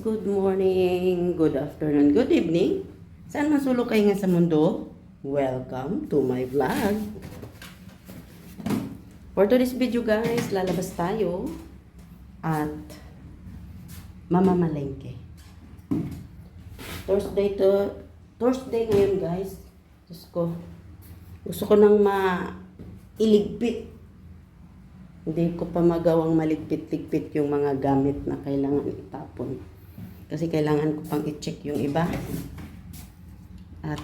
good morning, good afternoon, good evening. Saan man sulok kayo nga sa mundo? Welcome to my vlog. For today's video guys, lalabas tayo at mamamalengke. Thursday ngayon guys. Gusto ko nang mailigpit. Hindi ko pa magawang maligpit-ligpit yung mga gamit na kailangan itapon. Kasi kailangan ko pang i-check yung iba. At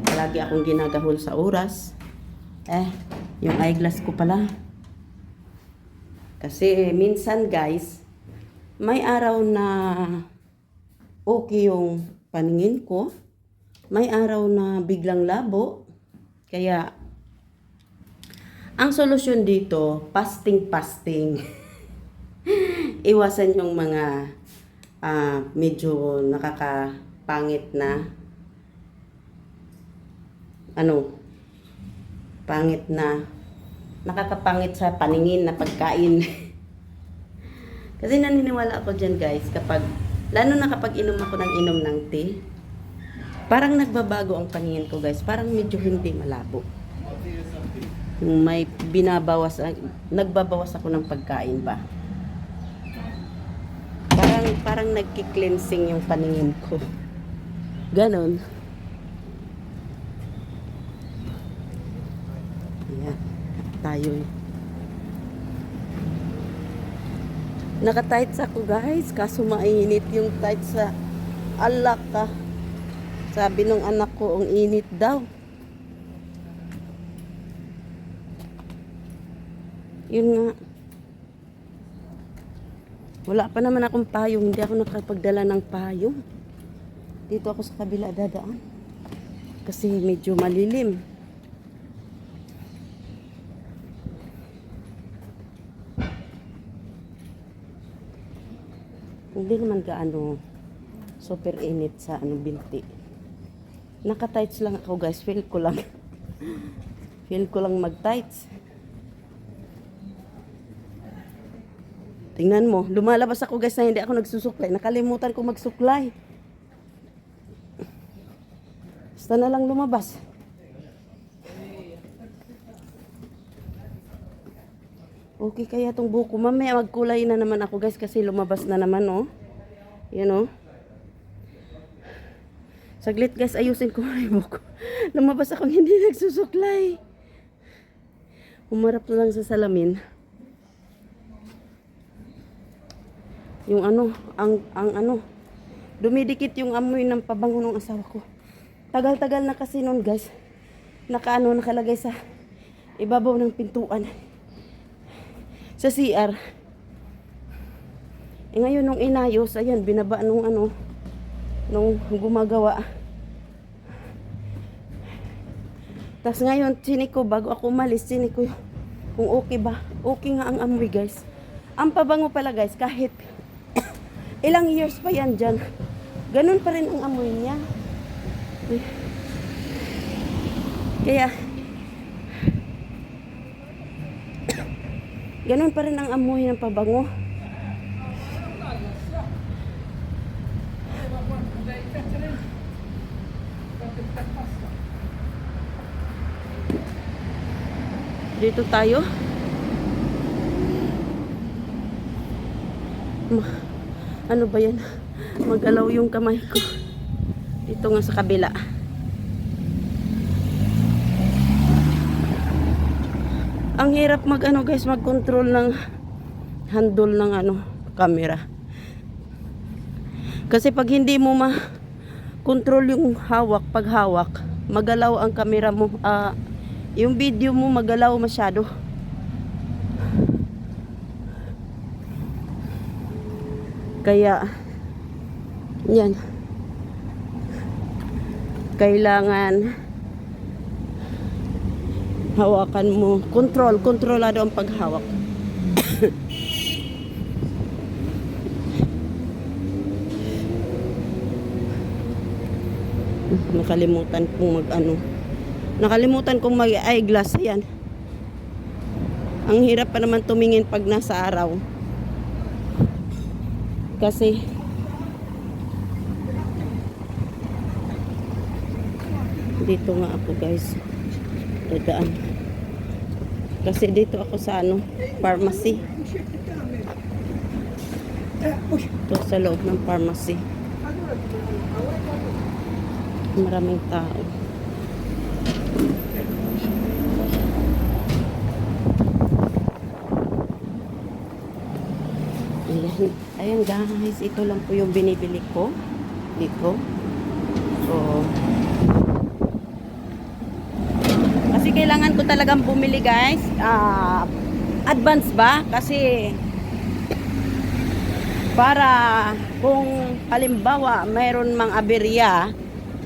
palagi akong ginagahol sa oras. Yung eyeglass ko pala. Kasi minsan guys, may araw na okay yung paningin ko. May araw na biglang labo. Kaya ang solusyon dito, fasting. Iwasan yung mga medyo nakakapangit na nakakapangit sa paningin na pagkain. Kasi naniniwala ako dyan guys, lalo na kapag inom ako ng tea, parang nagbabago ang paningin ko guys, parang medyo hindi malabo. May nagbabawas ako ng pagkain ba. Parang nagki-cleansing yung paningin ko. Ganon. Ayan, tayo. Naka-tights ako guys, kaso mainit yung tights sa alak ka. Sabi ng anak ko, ang init daw. Yun nga. Wala pa naman akong payong. Hindi ako nakapagdala ng payong. Dito ako sa kabila dadaan. Kasi medyo malilim. Hindi naman gaano super init sa binti. Naka-tights lang ako guys. Feel ko lang mag-tights. Tingnan mo, lumalabas ako guys na hindi ako nagsusuklay. Nakalimutan ko magsuklay. Basta na lang lumabas. Okay kaya itong buko. Mamaya magkulay na naman ako guys kasi lumabas na naman oh. Yan oh. Saglit guys, ayusin ko yung buko. Lumabas akong hindi nagsusuklay. Umarap na lang sa salamin. Yung dumidikit yung amoy ng pabango ng asawa ko. Tagal-tagal na kasi nun guys. Nakalagay sa ibabaw ng pintuan. Sa CR. Ngayon nung inayos, ayan, binaba nung gumagawa. Tapos ngayon, siniko, bago ako umalis, siniko kung okay ba. Okay nga ang amoy guys. Ang pabango pala guys, kahit ilang years pa yan dyan, ganun pa rin ang amoy niya. Kaya ganun pa rin ang amoy ng pabango. Dito tayo. Ano ba yan? Mag-alaw yung kamay ko. Dito nga sa kabila. Ang hirap guys, mag-control ng handle ng camera. Kasi pag hindi mo ma-control yung paghawak, magalaw ang camera mo. Yung video mo magalaw masyado. Kaya yan, kailangan hawakan mo, kontrolado ang paghawak. Nakalimutan kong mag-eyeglass. Yan, ang hirap pa naman tumingin pag nasa araw. Kasi Dito nga ako guys. Dadaan. Kasi dito ako sa ano, pharmacy. Ito sa loob ng pharmacy. Maraming tao. Ayan. Ayan guys, ito lang po yung binibili ko dito. So, kasi kailangan ko talagang bumili guys. Advance ba? Kasi para kung halimbawa mayroon mang aberya,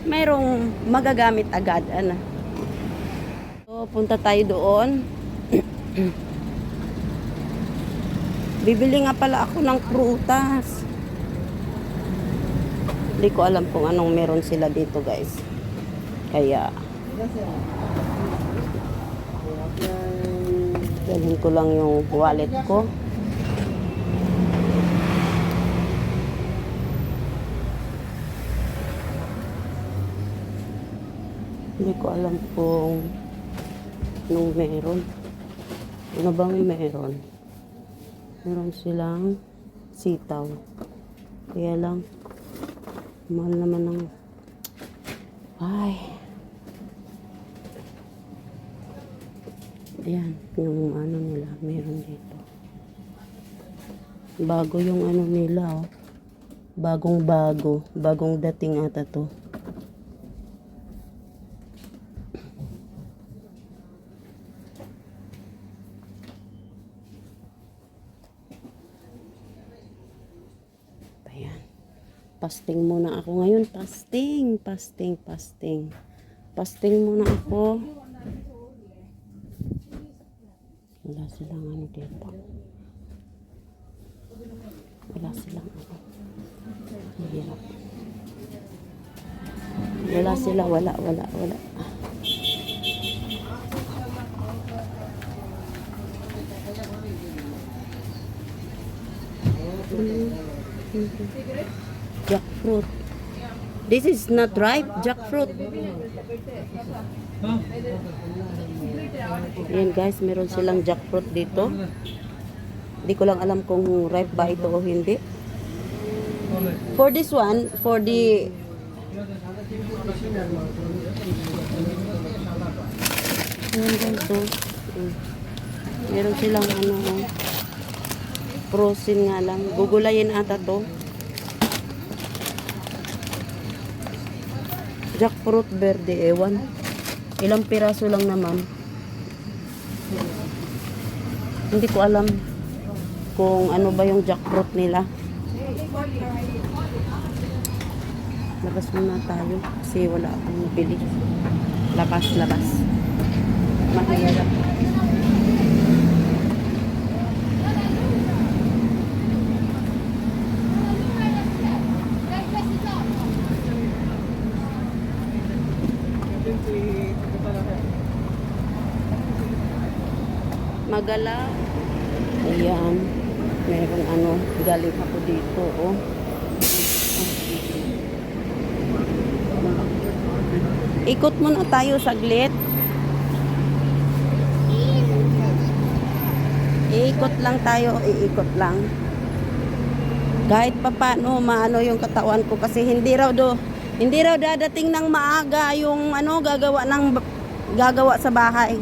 mayroong magagamit agad. Ano? So, punta tayo doon. Bibili nga pala ako ng prutas. Hindi ko alam kung anong meron sila dito guys. Kaya dalhin ko lang yung wallet ko. Hindi ko alam kung anong meron. Ano bang meron? Meron silang sitaw. Kaya lang, mahal naman ng... Ay. Ayan, yung ano nila, meron dito. Bago yung ano nila, oh. Bagong bago. Bagong dating ata to. Fasting muna ako ngayon. Fasting muna ako. Wala silang ano dito. Wala silang ano. Mahirap. Wala sila. Wala. Jackfruit. This is not ripe, jackfruit. Ayan guys, meron silang jackfruit dito. Hindi ko lang alam kung ripe ba ito o hindi. For this one, for the... Ayan guys, so, meron silang ano, frozen nga lang. Gugulayin ata to. Jackfruit verde, ewan. Ilang piraso lang naman. Hindi ko alam kung ano ba yung jackfruit nila. Labas muna tayo kasi wala akong nabili. Labas. Mahirap. Magalaw. Ayan. Meron ano, galing ako dito, oh. Ikot muna tayo saglit. Iikot lang tayo, iikot lang. Kahit pa paano maano yung katawan ko kasi hindi raw dadating ng maaga yung ano gagawa sa bahay.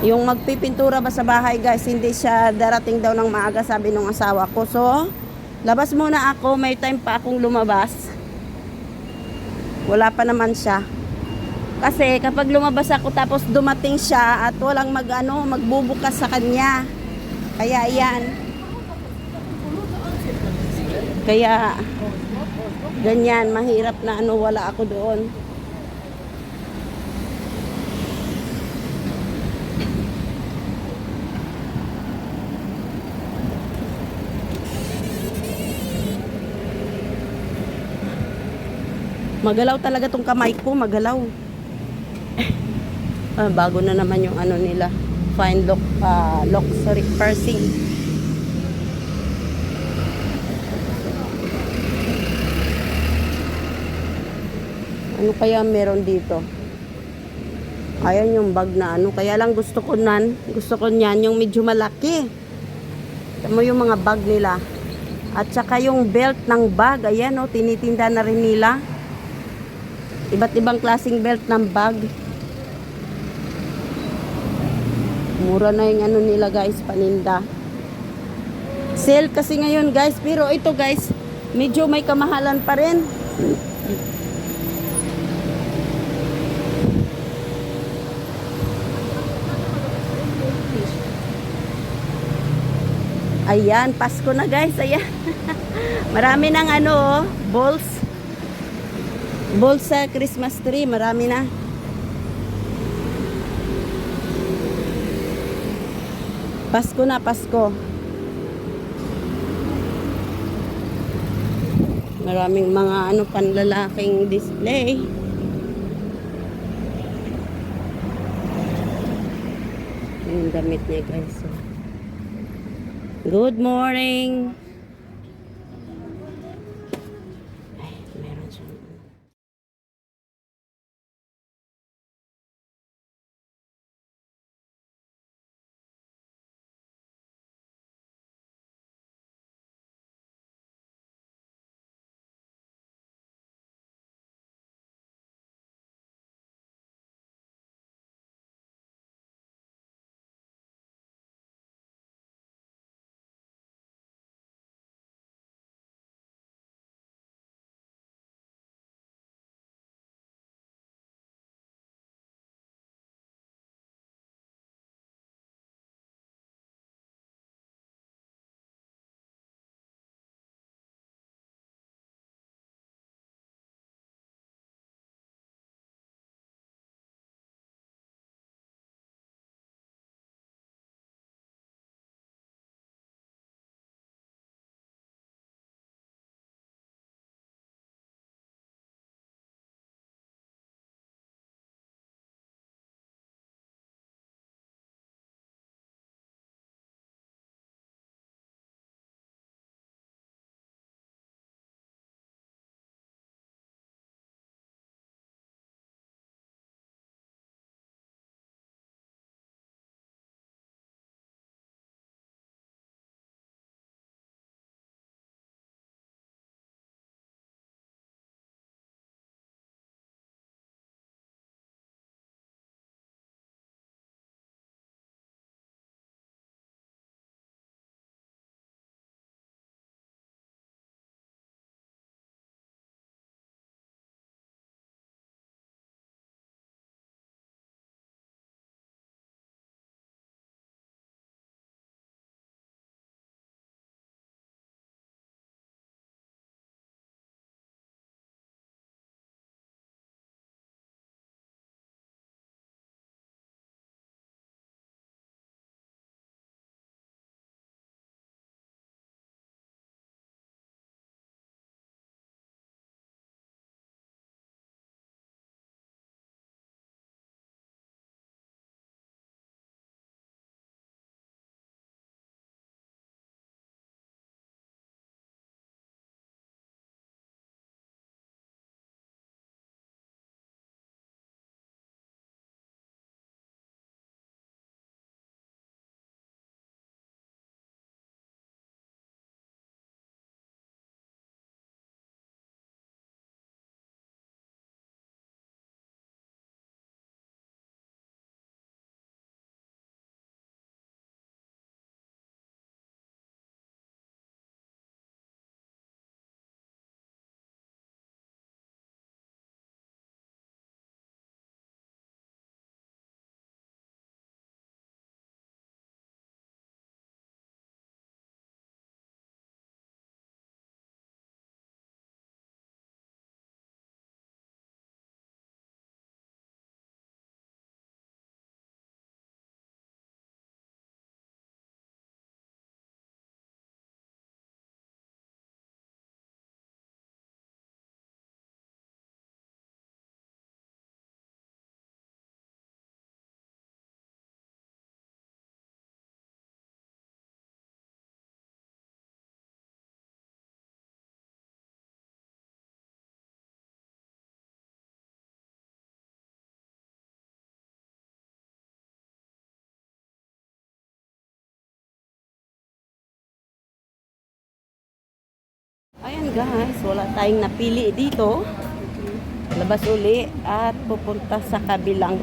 Yung magpipintura ba sa bahay guys, hindi siya darating daw ng maaga, sabi ng asawa ko. So, labas muna ako, may time pa akong lumabas. Wala pa naman siya. Kasi kapag lumabas ako tapos dumating siya at walang magbubukas sa kanya. Kaya yan. Kaya ganyan, mahirap na wala ako doon. Magalaw talaga tong kamay ko, magalaw. Bago na naman yung ano nila, fine lock piercing. Ano kaya meron dito? Ayan yung bag na ano. Kaya lang gusto ko niyan yung medyo malaki. Ito mo yung mga bag nila. At saka yung belt ng bag. Ayan o, tinitinda na rin nila. Iba't ibang klaseng belt ng bag. Mura na yung ano nila guys, paninda. Sale kasi ngayon guys. Pero ito guys, medyo may kamahalan pa rin. Ayan, Pasko na guys. Ayan. Marami ng ano, balls. Balls sa Christmas tree. Marami na. Pasko na, Pasko. Maraming mga ano, panlalaking display. Yung damit niya guys. Good morning. guys, wala tayong napili dito. Labas uli at pupunta sa kabilang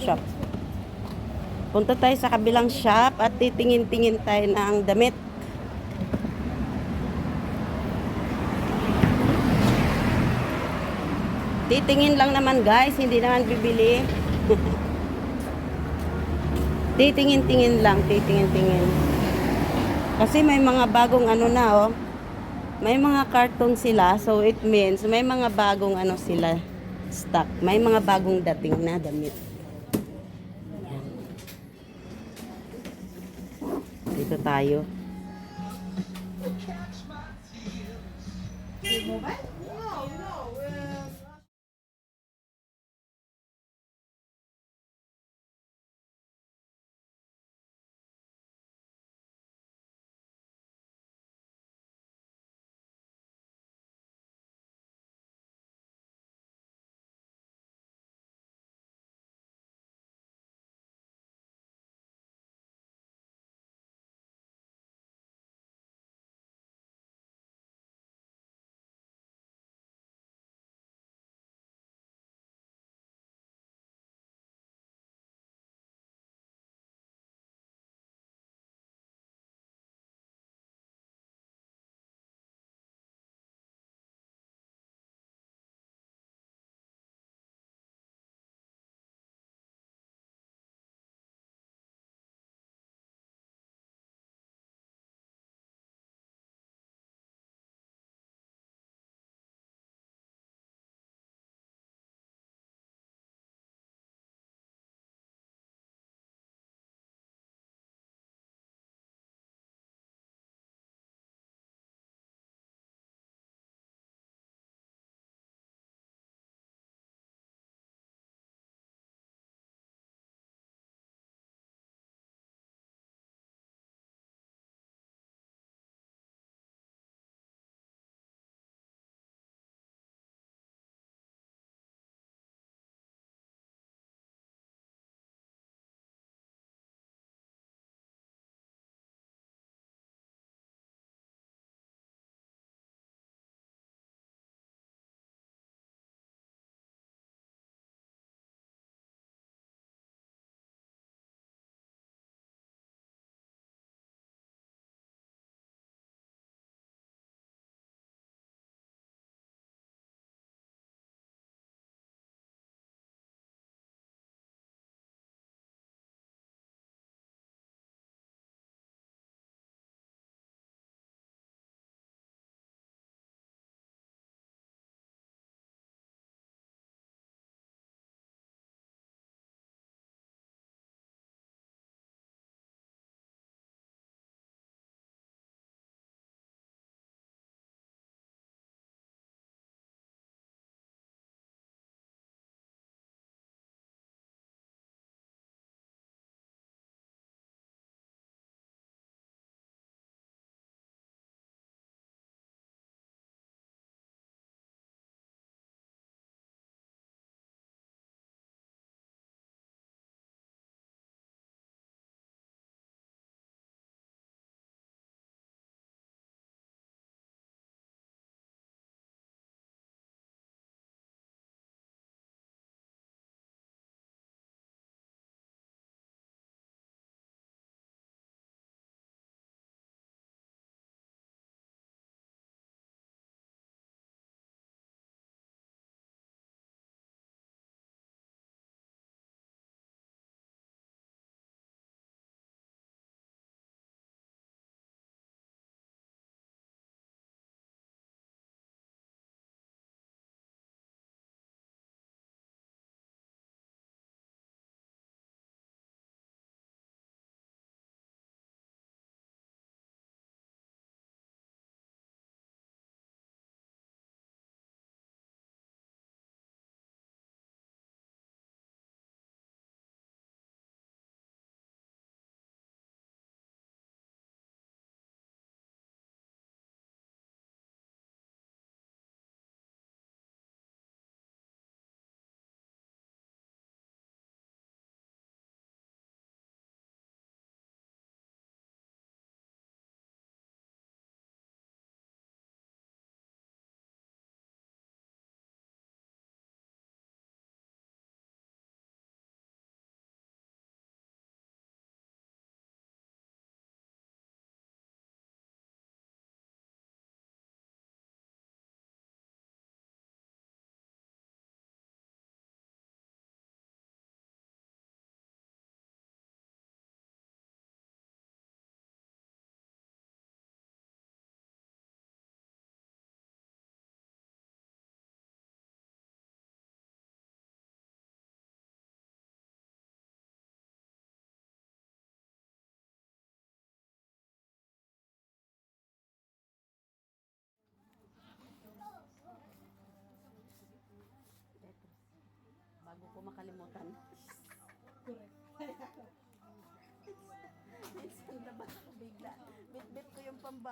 shop. Punta tayo sa kabilang shop at titingin-tingin tayo ng damit. Titingin lang naman guys, hindi naman bibili. Titingin-tingin lang, titingin-tingin. Kasi may mga bagong na oh. May mga carton sila, so it means may mga bagong sila stock. May mga bagong dating na damit. Dito tayo.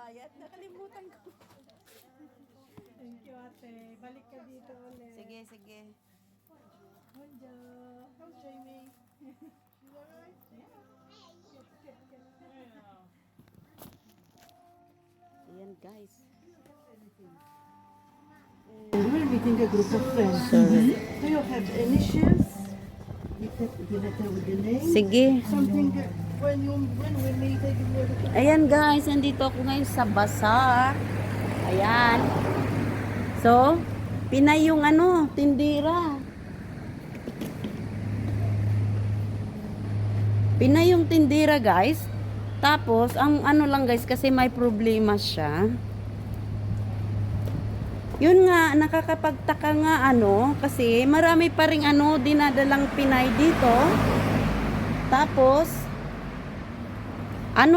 magbayad. Nakalimutan ko. Thank you, ate. Balik ka dito ulit. Sige, sige. Bonjo. How's Jamie? She's alright? Yeah. Cute. Ayan guys. We're meeting a group of friends. Sorry. Do you have initials? The letter with the name? Sige. Something that when we meet, I give you a little. Ayan guys, nandito ako ngayon sa bazaar. Ayan. So, Pinay yung tindira. Pinay yung tindira guys. Tapos, ang lang guys, kasi may problema siya. Yun nga, nakakapagtaka nga kasi marami pa ring dinadalang Pinay dito. Tapos,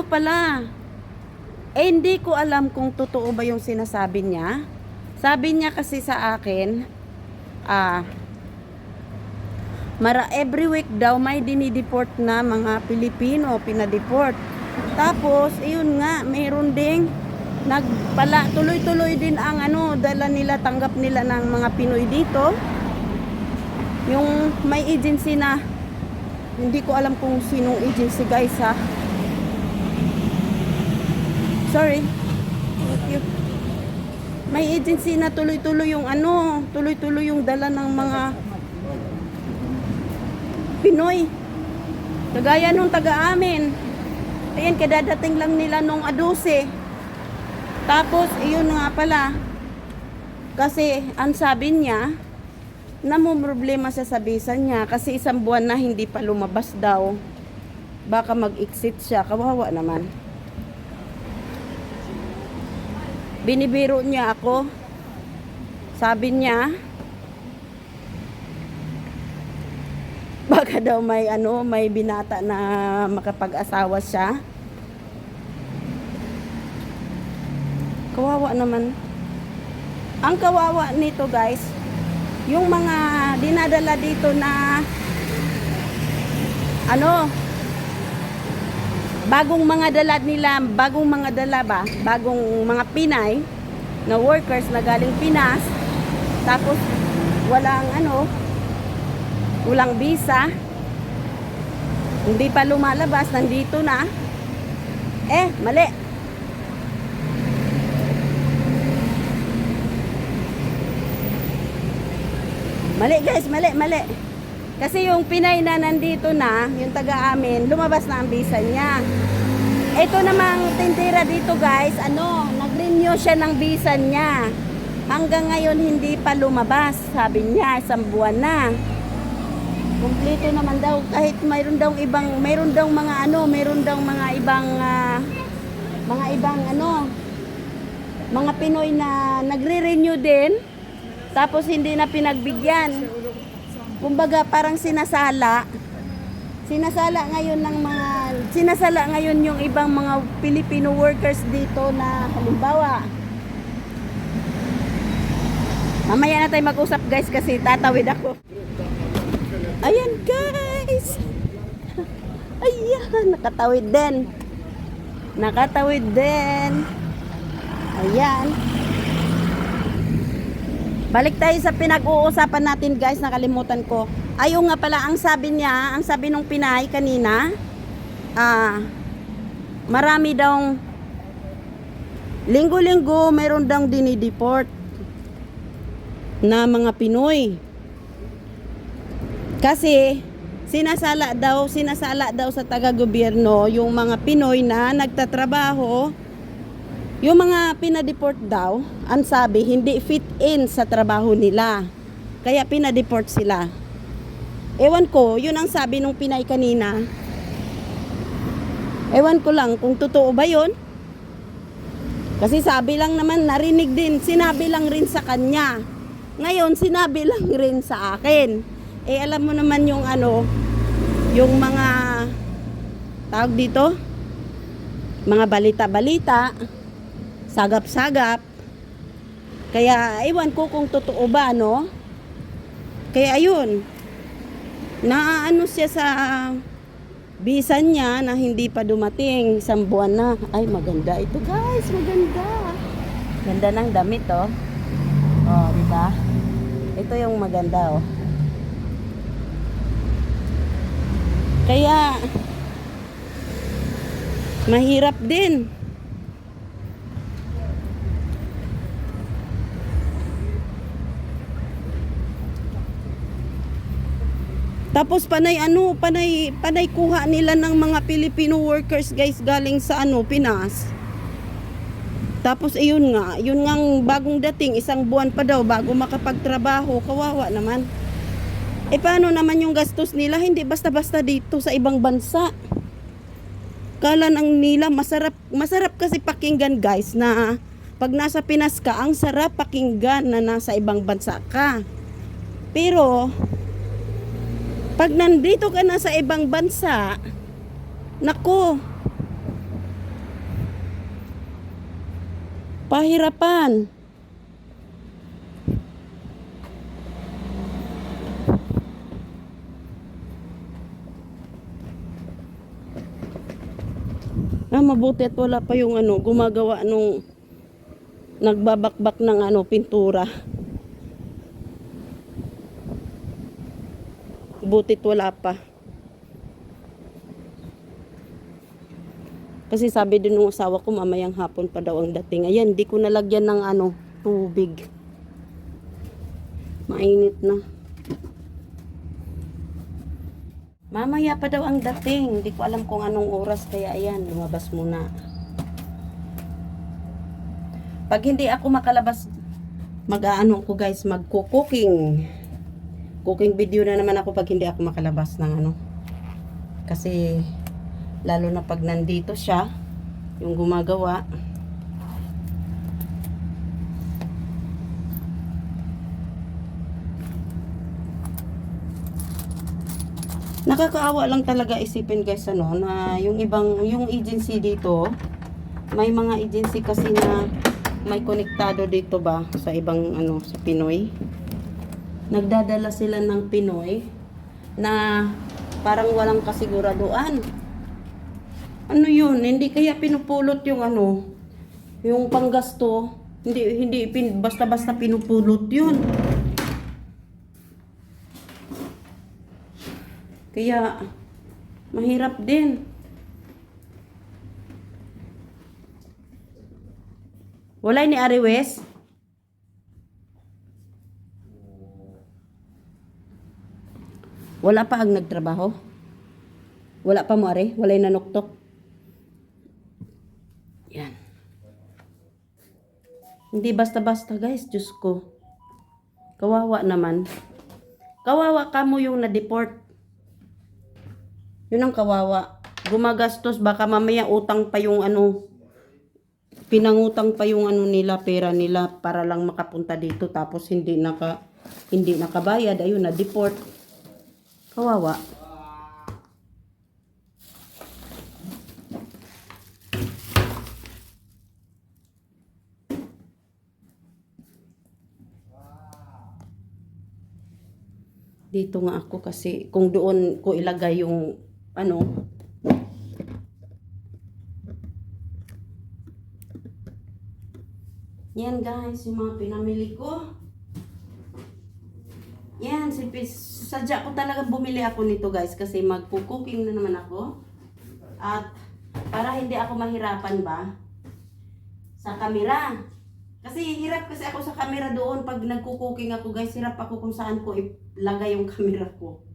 pala, hindi ko alam kung totoo ba yung sinasabi niya. Sabi niya kasi sa akin, every week daw may dinideport na mga Pilipino, pinadeport. Tapos, ayun nga, mayroon ding tuloy-tuloy din ang dala nila, tanggap nila ng mga Pinoy dito. Yung may agency na, hindi ko alam kung sinong agency guys ha. Sorry. Thank you. May agency na tuloy-tuloy yung dala ng mga Pinoy. Kagaya nung taga-amin. Ayan, kadadating lang nila nung 12. Tapos, iyon nga pala. Kasi, ang sabi niya, namumroblema siya sa visa niya kasi isang buwan na hindi pa lumabas daw. Baka mag-exit siya. Kawawa naman. Binibiro niya ako. Sabi niya, baka daw may binata na makapag-asawa siya. Kawawa naman. Ang kawawa nito guys, yung mga dinadala dito na bagong mga Pinay na workers na galing Pinas, tapos walang visa, hindi pa lumalabas, nandito na. Mali. Mali guys, mali. Kasi yung Pinay na nandito na, yung taga-amin, lumabas na ang visa niya. Ito namang tindira dito guys, nag-renew siya ng visa niya. Hanggang ngayon hindi pa lumabas, sabi niya, isang buwan na. Kumpleto naman daw, kahit mayroon daw mga ibang mga Pinoy na nagre-renew din, tapos hindi na pinagbigyan. Kumbaga parang sinasala ngayon yung ibang mga Filipino workers dito na halimbawa. Mamaya na tayo mag-usap guys kasi tatawid ako. Ayan guys. Ayan, nakatawid din. Ayan. Balik tayo sa pinag-uusapan natin guys, nakalimutan ko. Ayun nga pala, ang sabi nung Pinay kanina, marami daw, linggo-linggo, mayroon daw dinideport na mga Pinoy. Kasi, sinasala daw sa taga-gobyerno yung mga Pinoy na nagtatrabaho. Yung mga pinadeport daw, ang sabi, hindi fit in sa trabaho nila. Kaya pinadeport sila. Ewan ko, yun ang sabi nung Pinay kanina. Ewan ko lang kung totoo ba yun. Kasi sabi lang naman, narinig din, sinabi lang rin sa kanya. Ngayon, sinabi lang rin sa akin. Alam mo naman yung yung mga, tawag dito, mga balita-balita, sagap-sagap. Kaya ewan ko kung totoo ba Kaya ayun, siya sa bisan niya na hindi pa dumating, isang buwan na. Ay, maganda ito guys, maganda. Ganda ng damit oh. Oh, di ba? Ito yung maganda oh. Kaya mahirap din. Tapos panay kuha nila ng mga Filipino workers guys galing sa Pinas. Tapos yun nga bagong dating, isang buwan pa daw bago makapagtrabaho, kawawa naman. Paano naman yung gastos nila? Hindi basta-basta dito sa ibang bansa. Kala nang nila masarap kasi pakinggan guys na pag nasa Pinas ka, ang sarap pakinggan na nasa ibang bansa ka. Pero pag nandito ka na sa ibang bansa, nako, pahirapan. Mabuti at wala pa yung gumagawa nung nagbabakbak ng pintura. Butit wala pa. Kasi sabi din ng asawa ko mamayang hapon pa daw ang dating. Ayan, di ko nalagyan ng tubig. Mainit na. Mamaya pa daw ang dating. Hindi ko alam kung anong oras, kaya ayan, lumabas muna. Pag hindi ako makalabas, ko guys, magko-cooking. Cooking video na naman ako pag hindi ako makalabas ng kasi lalo na pag nandito siya yung gumagawa. Nakakaawa lang talaga isipin guys na yung agency dito, may mga agency kasi na may konektado dito ba sa ibang sa Pinoy. Nagdadala sila ng Pinoy na parang walang kasiguraduhan. Ano yun? Hindi kaya pinupulot yung yung panggasto. Hindi basta-basta pinupulot yun. Kaya mahirap din. Wala ni Ari West. Wala pa ang nagtrabaho? Wala pa mo are? Wala yung nanuktok? Yan. Hindi basta-basta guys, Diyos ko. Kawawa naman. Kawawa ka mo yung na-deport. Yun ang kawawa. Gumagastos, baka mamaya utang pa yung pinangutang pa yung nila, pera nila para lang makapunta dito tapos hindi nakabayad, ayun na-deport. Kawawa. Dito nga ako kasi kung doon ko ilagay yung yan guys, yung mga pinamili ko. Yan, sadya ko talaga bumili ako nito guys kasi magpo-cooking na naman ako. At para hindi ako mahirapan ba sa camera. Kasi hirap kasi ako sa camera doon pag nagko-cooking ako guys, hirap ako kung saan ko ilagay yung camera ko.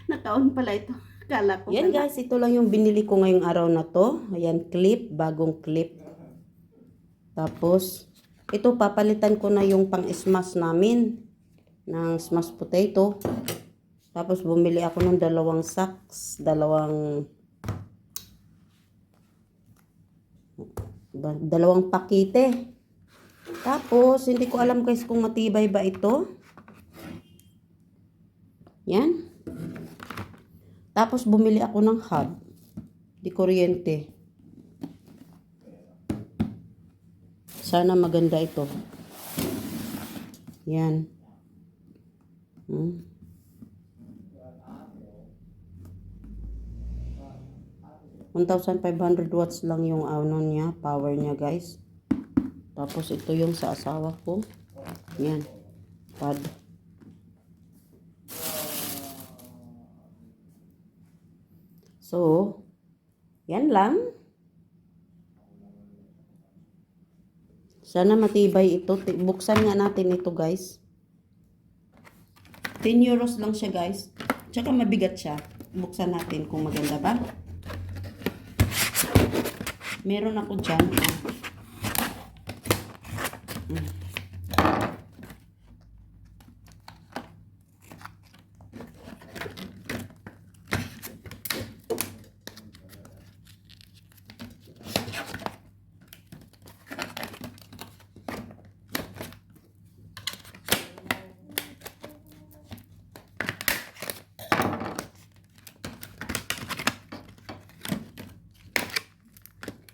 Nakaon pala ito. Kala ko. Yan guys, ito lang yung binili ko ngayong araw na to. Ayan, clip, bagong clip. Tapos, ito papalitan ko na yung pang-smash namin ng smashed potato. Tapos bumili ako ng dalawang sacks, dalawang pakite. Tapos, hindi ko alam guys kung matibay ba ito. Yan. Tapos bumili ako ng hub. Di kuryente. Sana maganda ito. Yan. 1,500 watts lang yung ano niya, power niya guys. Tapos ito yung sa asawa ko. Yan. Pad. So, yan lang. Sana matibay ito. Buksan nga natin ito guys. 10 euros lang siya guys. Tsaka mabigat siya. Buksan natin kung maganda ba. Meron ako dyan.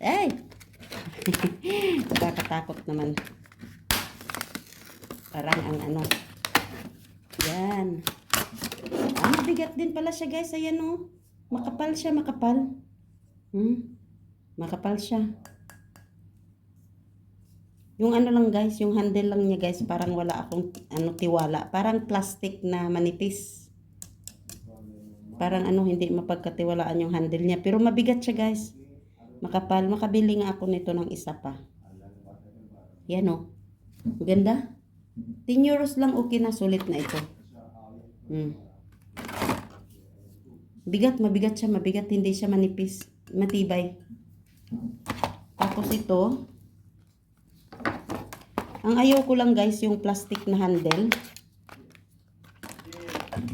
Ay! Nakakatakot naman. Parang ang ano. Yan. Mabigat din pala siya guys. Ayan o. Makapal siya, makapal. Makapal siya. Yung ano lang guys, yung handle lang niya guys, parang wala akong tiwala. Parang plastic na manipis. Parang hindi mapagkatiwalaan yung handle niya. Pero mabigat siya guys. Makapal. Makabili nga ako nito ng isa pa. Yan o. Ganda. 10 euros lang, okay na. Sulit na ito. Bigat. Mabigat siya. Mabigat. Hindi siya manipis. Matibay. Tapos ito. Ang ayaw ko lang guys, yung plastic na handle.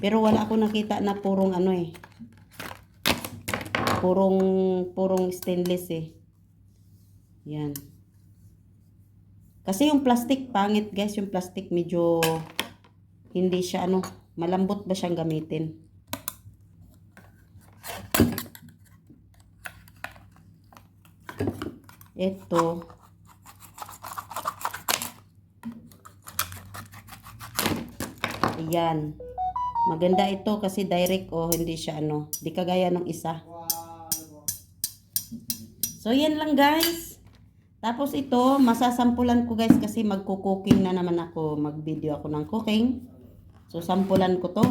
Pero wala ako nakita na purong purong stainless eh. Yan. Kasi yung plastic pangit guys, yung plastic medyo hindi siya malambot ba siyang gamitin. Ito. Ayan. Maganda ito kasi direct hindi siya di kagaya ng isa. So, yan lang guys. Tapos ito, masasampulan ko guys kasi magko-cooking na naman ako. Mag-video ako ng cooking. So, sampulan ko to.